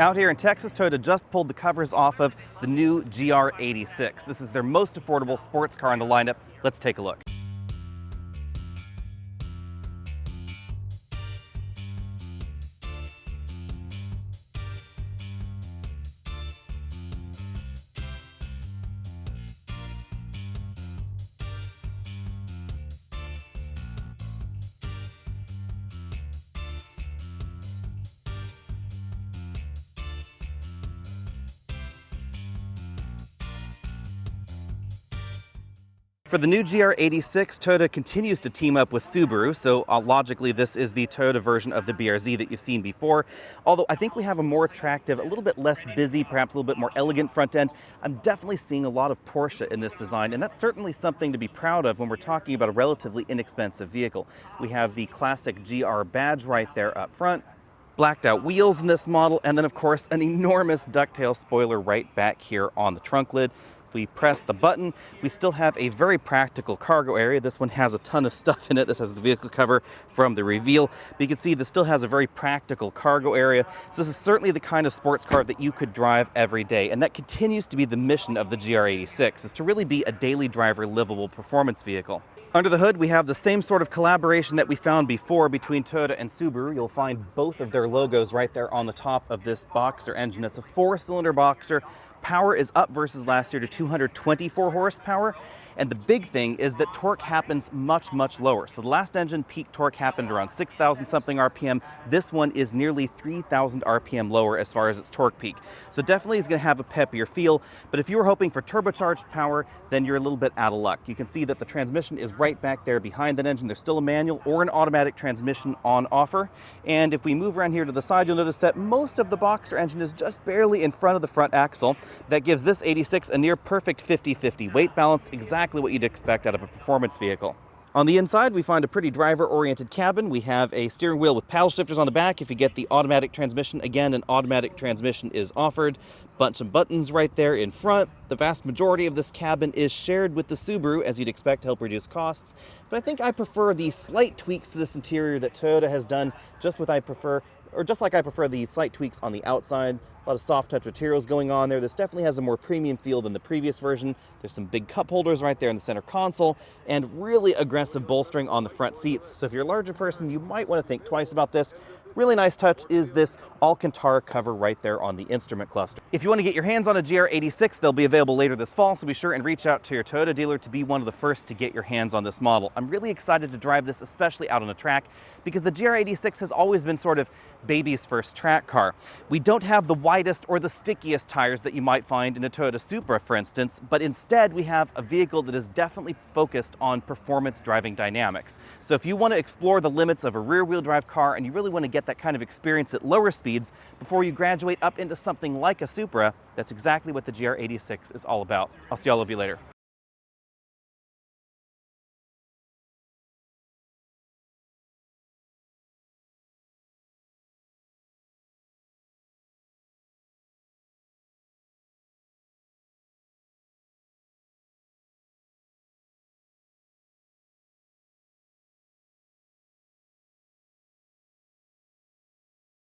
Out here in Texas, Toyota just pulled the covers off of the new GR86. This is their most affordable sports car in the lineup. Let's take a look. For the new GR86, Toyota continues to team up with Subaru, so logically this is the Toyota version of the BRZ that you've seen before. Although I think we have a more attractive, a little bit less busy, perhaps a little bit more elegant front end. I'm definitely seeing a lot of Porsche in this design, and that's certainly something to be proud of when we're talking about a relatively inexpensive vehicle. We have the classic GR badge right there up front, blacked out wheels in this model, and then of course an enormous ducktail spoiler right back here on the trunk lid. We press the button, we still have a very practical cargo area. This one has a ton of stuff in it. This has the vehicle cover from the reveal, but you can see this still has a very practical cargo area. So this is certainly the kind of sports car that you could drive every day, and that continues to be the mission of the GR86, is to really be a daily driver livable performance vehicle. Under the hood, we have the same sort of collaboration that we found before between Toyota and Subaru. You'll find both of their logos right there on the top of this Boxer engine. It's a 4-cylinder Boxer. Power is up versus last year to 224 horsepower. And the big thing is that torque happens much, much lower. So the last engine peak torque happened around 6,000 something RPM. This one is nearly 3,000 RPM lower as far as its torque peak. So definitely is going to have a peppier feel. But if you were hoping for turbocharged power, then you're a little bit out of luck. You can see that the transmission is right back there behind that engine. There's still a manual or an automatic transmission on offer. And if we move around here to the side, you'll notice that most of the Boxer engine is just barely in front of the front axle. That gives this 86 a near perfect 50-50 weight balance, exactly what you'd expect out of a performance vehicle. On the inside, we find a pretty driver-oriented cabin. We have a steering wheel with paddle shifters on the back. If you get the automatic transmission, again, an automatic transmission is offered. Bunch of buttons right there in front. The vast majority of this cabin is shared with the Subaru, as you'd expect to help reduce costs. But I think I prefer the slight tweaks to this interior that Toyota has done, just like I prefer the slight tweaks on the outside. A lot of soft touch materials going on there. This definitely has a more premium feel than the previous version. There's some big cup holders right there in the center console and really aggressive bolstering on the front seats. So if you're a larger person, you might want to think twice about this. Really nice touch is this Alcantara cover right there on the instrument cluster. If you want to get your hands on a GR86, they'll be available later this fall, so be sure and reach out to your Toyota dealer to be one of the first to get your hands on this model. I'm really excited to drive this, especially out on a track, because the GR86 has always been sort of baby's first track car. We don't have the widest or the stickiest tires that you might find in a Toyota Supra, for instance, but instead we have a vehicle that is definitely focused on performance driving dynamics. So if you want to explore the limits of a rear-wheel drive car and you really want to get that kind of experience at lower speeds before you graduate up into something like a Supra, that's exactly what the GR86 is all about. I'll see all of you later.